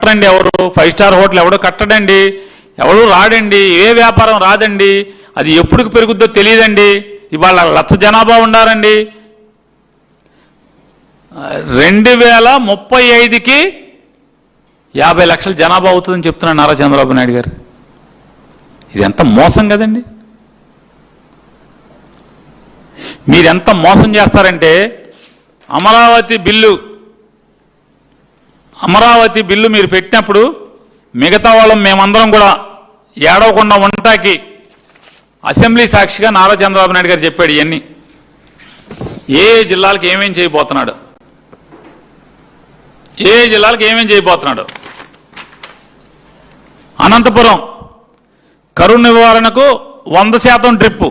కట్టండి, ఎవరు 5 star hotel ఎవడో కట్టడండి, ఎవడు రాడండి, ఏ వ్యాపారం రాదండి, అది ఎప్పుడు పెరుగుద్దో తెలియదండి. ఇవాళ 1,00,000 జనాభా ఉండారండి. 2035కి 50 లక్షల జనాభా అవుతుందని చెప్తున్నాడు నారా చంద్రబాబు నాయుడు గారు. ఇది ఎంత మోసం కదండి. మీరెంత మోసం చేస్తారంటే అమరావతి బిల్లు మీరు పెట్టినప్పుడు మిగతా వాళ్ళం మేమందరం కూడా ఏడవకుండా ఉండటానికి అసెంబ్లీ సాక్షిగా నారా చంద్రబాబు నాయుడు గారు చెప్పాడు. ఇవన్నీ ఏ జిల్లాలకు ఏమేం చేయబోతున్నాడు, అనంతపురం కరువు నివారణకు 100% ట్రిప్పు,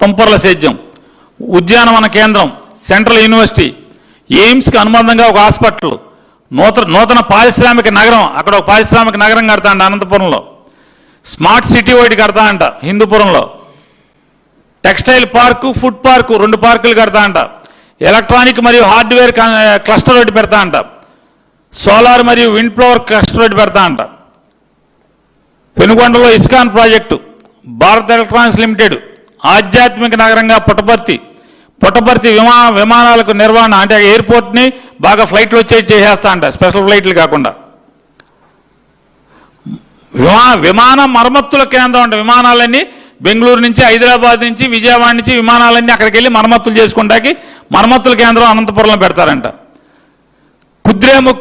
తుంపర్ల సేద్యం, ఉద్యానవన కేంద్రం, సెంట్రల్ యూనివర్సిటీ, ఎయిమ్స్కి అనుబంధంగా ఒక హాస్పిటల్, నూతన పారిశ్రామిక నగరం, అక్కడ ఒక పారిశ్రామిక నగరం కడతా అంట అనంతపురంలో, స్మార్ట్ సిటీ ఒకటి కడతా అంట హిందూపురంలో, టెక్స్టైల్ పార్కు, ఫుడ్ పార్కు 2 పార్కులు కడతా అంట, ఎలక్ట్రానిక్ మరియు హార్డ్వేర్ క్లస్టర్ ఒకటి పెడతా అంట, సోలార్ మరియు విండ్ పవర్ క్లస్టర్ ఒకటి పెడతా అంట, పెనుగొండలో ISKCON project, Bharat electronics limited, ఆధ్యాత్మిక నగరంగా పుట్టపర్తి విమానాలకు నిర్వహణ, అంటే ఎయిర్పోర్ట్ని బాగా ఫ్లైట్లు వచ్చేది చేసేస్తా అంట, స్పెషల్ ఫ్లైట్లు కాకుండా. విమాన మరమ్మతుల కేంద్రం అంటే విమానాలన్నీ బెంగళూరు నుంచి, హైదరాబాద్ నుంచి, విజయవాడ నుంచి విమానాలన్నీ అక్కడికి వెళ్ళి మరమ్మతులు చేసుకుంటాకి మరమ్మతుల కేంద్రం అనంతపురంలో పెడతారంట. కుద్రేము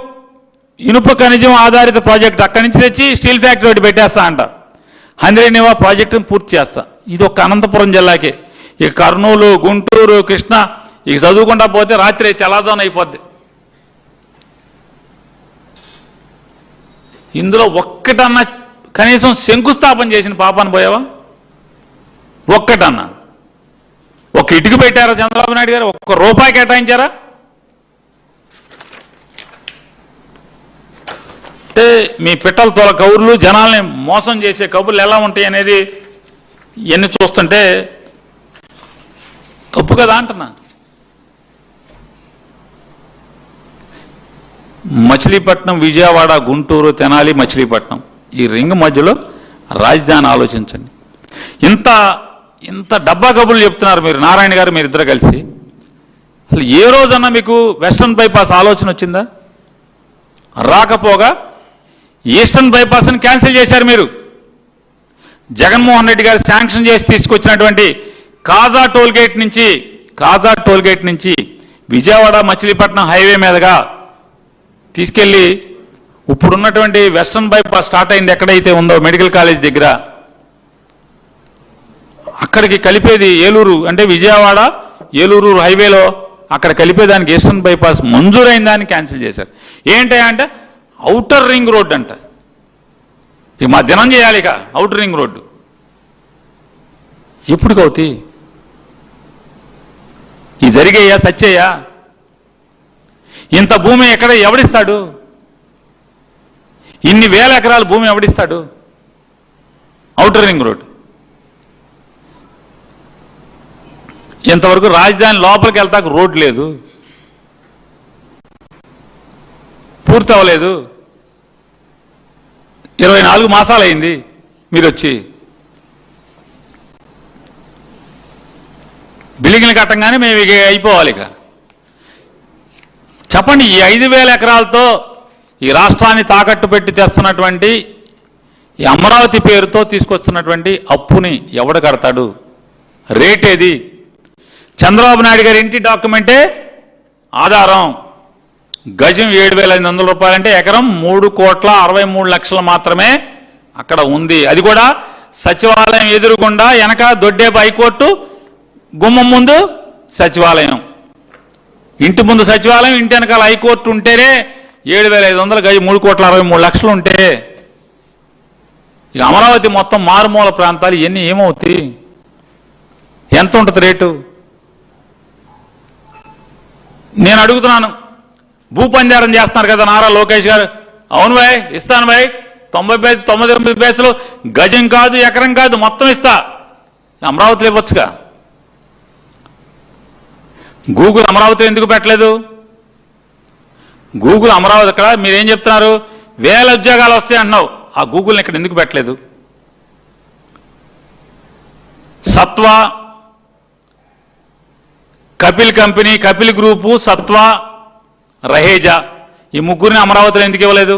ఇనుప ఖనిజం ఆధారిత ప్రాజెక్టు అక్కడి నుంచి తెచ్చి స్టీల్ ఫ్యాక్టరీ ఒకటి పెట్టేస్తా అంట. హంద్రీనివా ప్రాజెక్టును పూర్తి చేస్తా. ఇది ఒక అనంతపురం జిల్లాకే. ఇక కర్నూలు, గుంటూరు, కృష్ణ ఇక చదువుకుంటా పోతే రాత్రి తెల్లవారుజామున అయిపోద్ది. ఇందులో ఒక్కటన్నా కనీసం శంకుస్థాపన చేసిన పాపాన్ని పోయావా? ఒక్కటన్నా ఒక ఇటుక పెట్టారా చంద్రబాబు నాయుడు గారు? ఒక్క రూపాయి కేటాయించారా? అంటే మీ పిట్టల తోల కబుర్లు, జనాల్ని మోసం చేసే కబుర్లు ఎలా ఉంటాయి అనేది ఇవన్నీ చూస్తుంటే తప్పు కదా అంటున్నా. మచిలీపట్నం, విజయవాడ, గుంటూరు, తెనాలి, మచిలీపట్నం ఈ రింగ్ మధ్యలో రాజధాని ఆలోచించండి. ఇంత డబ్బా కబుర్లు చెప్తున్నారు మీరు, నారాయణ గారు మీరిద్దరు కలిసి. అసలు ఏ రోజన్నా మీకు వెస్టర్న్ బైపాస్ ఆలోచన వచ్చిందా? రాకపోగా ఈస్టర్న్ బైపాస్ని క్యాన్సిల్ చేశారు మీరు. జగన్మోహన్ రెడ్డి గారు శాంక్షన్ చేసి తీసుకొచ్చినటువంటి కాజా టోల్గేట్ నుంచి విజయవాడ మచిలీపట్నం హైవే మీదుగా తీసుకెళ్ళి ఇప్పుడున్నటువంటి వెస్టర్న్ బైపాస్ స్టార్ట్ అయింది ఎక్కడైతే ఉందో మెడికల్ కాలేజ్ దగ్గర, అక్కడికి కలిపేది ఏలూరు, అంటే విజయవాడ ఏలూరు హైవేలో అక్కడ కలిపేదానికి ఈస్టర్న్ బైపాస్ మంజూరైన దాన్ని క్యాన్సిల్ చేశారు. ఏంటంటే ఔటర్ రింగ్ రోడ్డు అంట. ఇక మా దినం చేయాలి. ఇక ఔటర్ రింగ్ రోడ్డు ఎప్పుడుకవుతాయి? ఈ జరిగేయా సచ్చేయా? ఇంత భూమి ఎవడిస్తాడు? ఇన్ని వేల ఎకరాల భూమి ఎవడిస్తాడు? ఔటర్ రింగ్ రోడ్ ఇంతవరకు రాజధాని లోపలికి వెళ్తాక రోడ్ లేదు, పూర్తి అవ్వలేదు. 24 మాసాలు అయింది మీరు వచ్చి. బిల్డింగ్లు కట్టంగానే మేము ఇక అయిపోవాలి. ఇక చెప్పండి, ఈ 5,000 ఎకరాలతో ఈ రాష్ట్రాన్ని తాకట్టు పెట్టి తెస్తున్నటువంటి ఈ అమరావతి పేరుతో తీసుకొస్తున్నటువంటి అప్పుని ఎవడు కడతాడు? రేట్ ఏది? చంద్రబాబు నాయుడు గారి ఇంటి డాక్యుమెంటే ఆధారం. గజం 7,500 రూపాయలంటే ఎకరం 3,63,00,000 మాత్రమే అక్కడ ఉంది. అది కూడా సచివాలయం ఎదురుగుండా, వెనక దొడ్డేపు హైకోర్టు, గుమ్మం ముందు సచివాలయం, ఇంటి ముందు సచివాలయం, ఇంటి వెనకాల హైకోర్టు ఉంటేనే 7,500 గజం 3,63,00,000 ఉంటే ఇక అమరావతి మొత్తం మారుమూల ప్రాంతాలు ఇవన్నీ ఏమవుతాయి? ఎంత ఉంటుంది రేటు? నేను అడుగుతున్నాను, భూపంజారం చేస్తున్నారు కదా నారా లోకేష్ గారు. అవును భాయ్, ఇస్తాను భాయ్, 99 పైసలు గజం కాదు, ఎకరం కాదు, మొత్తం ఇస్తా. అమరావతిలో ఇవ్వచ్చుగా. గూగుల్ అమరావతి ఎందుకు పెట్టలేదు? గూగుల్ అమరావతి అక్కడ మీరేం చెప్తున్నారు? వేల ఉద్యోగాలు వస్తాయి అంటున్నావు. ఆ గూగుల్ని ఇక్కడ ఎందుకు పెట్టలేదు? సత్వ, కపిల్ కంపెనీ, కపిల్ గ్రూపు, సత్వ, రహేజా ఈ ముగ్గురిని అమరావతిలో ఎందుకు ఇవ్వలేదు?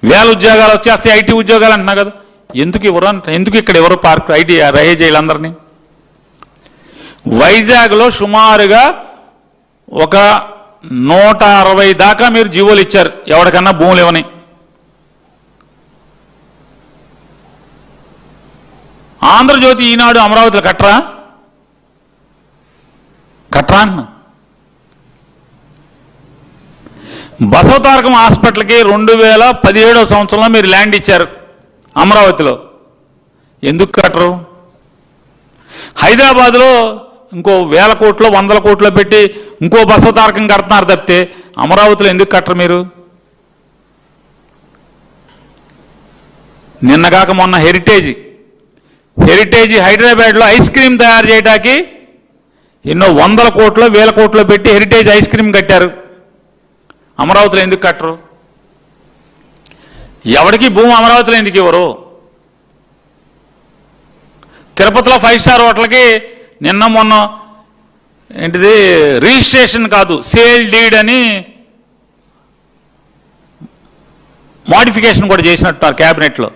వేల ఉద్యోగాలు వచ్చేస్తాయి, ఐటీ ఉద్యోగాలు అంటున్నా కదా, ఎందుకు ఇవ్వరు? ఎందుకు ఇక్కడ ఎవరు పార్క్ ఐటీ రహేజా వీళ్ళందరినీ? వైజాగ్లో సుమారుగా ఒక 160 దాకా మీరు జీవోలు ఇచ్చారు ఎవరికన్నా భూములు ఇవ్వని. ఆంధ్రజ్యోతి, ఈనాడు అమరావతిలో కట్టరా అన్న. బసవతారకం హాస్పిటల్కి 2017వ సంవత్సరంలో మీరు ల్యాండ్ ఇచ్చారు అమరావతిలో, ఎందుకు కట్టరు? హైదరాబాద్లో ఇంకో 1000 కోట్లు 100 కోట్లు పెట్టి ఇంకో బసవతారకం కడుతున్నారు తప్పితే అమరావతిలో ఎందుకు కట్టరు మీరు? నిన్నగాక మొన్న హెరిటేజ్ హైదరాబాద్లో ఐస్ క్రీమ్ తయారు చేయడానికి ఎన్నో 100 కోట్లు 1000 కోట్లు పెట్టి హెరిటేజ్ ఐస్ క్రీమ్ కట్టారు. అమరావతిలో ఎందుకు కట్టరు? ఎవరికి భూమి అమరావతిలో ఎందుకు ఇవ్వరు? తిరుపతిలో 5 స్టార్ హోటల్కి నిన్న మొన్న ఏంటిది రిజిస్ట్రేషన్ కాదు సేల్ డీడ్ అని మోడిఫికేషన్ కూడా చేసినట్టున్నారు క్యాబినెట్లో.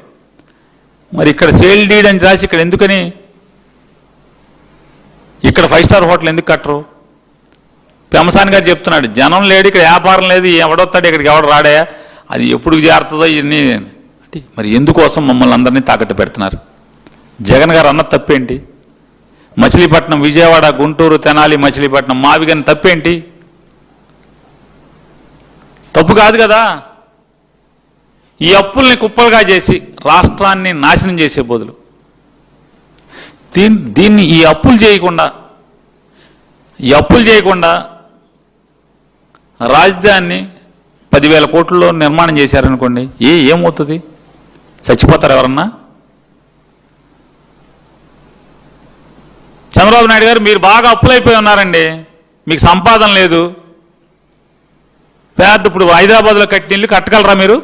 మరి ఇక్కడ సేల్ డీడ్ అని రాసి ఇక్కడ ఎందుకని ఇక్కడ 5 స్టార్ హోటల్ ఎందుకు కట్టరు? పెమసాని గారు చెప్తున్నాడు, జనం లేడు ఇక్కడ, వ్యాపారం లేదు, ఎవడొస్తాడు ఇక్కడికి, ఎవడు రాడా, అది ఎప్పుడు చేరుతుందో ఇవన్నీ. మరి ఎందుకోసం మమ్మల్ని అందరినీ తాకట్టు పెడుతున్నారు? జగన్ గారు అన్న తప్పేంటి? మచిలీపట్నం, విజయవాడ, గుంటూరు, తెనాలి, మచిలీపట్నం, మావిగని తప్పేంటి? తప్పు కాదు కదా. ఈ అప్పుల్ని కుప్పలుగా చేసి రాష్ట్రాన్ని నాశనం చేసే బదులు దీన్ని ఈ అప్పులు చేయకుండా రాజధానిని 10,000 కోట్లలో నిర్మాణం చేశారనుకోండి, ఏమవుతుంది? చచ్చిపోతారు ఎవరన్నా? చంద్రబాబు నాయుడు గారు మీరు బాగా అప్పులైపోయి ఉన్నారండి, మీకు సంపాదన లేదు. పెద్ద ఇప్పుడు హైదరాబాద్లో కట్టిన ఇల్లు కట్టగలరా మీరు?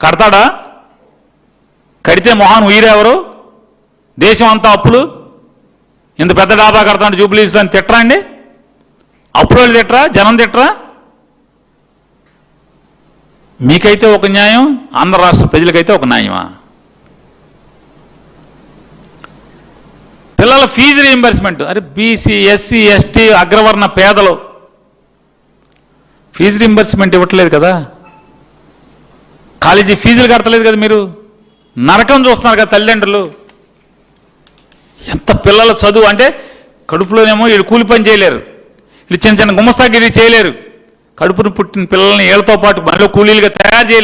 కడతాడా? కడితే మొహాన్ ఉయిరెవరు? దేశం అంతా అప్పులు, ఇంత పెద్ద డాబా కడతాడు జూబ్లీస్లో అని తిట్టరా అండి? అప్పులు తిట్టరా? జనం తిట్టరా? మీకైతే ఒక న్యాయం, ఆంధ్ర రాష్ట్ర ప్రజలకైతే ఒక న్యాయమా? పిల్లల ఫీజు రీయింబర్స్మెంట్, అరే బీసీ, ఎస్సీ, ఎస్టీ, అగ్రవర్ణ పేదలు ఫీజు రీయింబర్స్మెంట్ ఇవ్వట్లేదు కదా, కాలేజీ ఫీజులు కడతలేదు కదా, మీరు నరకం చూస్తున్నారు కదా తల్లిదండ్రులు. ఎంత పిల్లల చదువు అంటే కడుపులోనేమో వీళ్ళు కూలి పని చేయలేరు, వీళ్ళు చిన్న చిన్న గుమస్తాగిరి చేయలేరు, కడుపును పుట్టిన పిల్లల్ని వీళ్ళతో పాటు మరో కూలీలుగా తయారు చేయలేరు.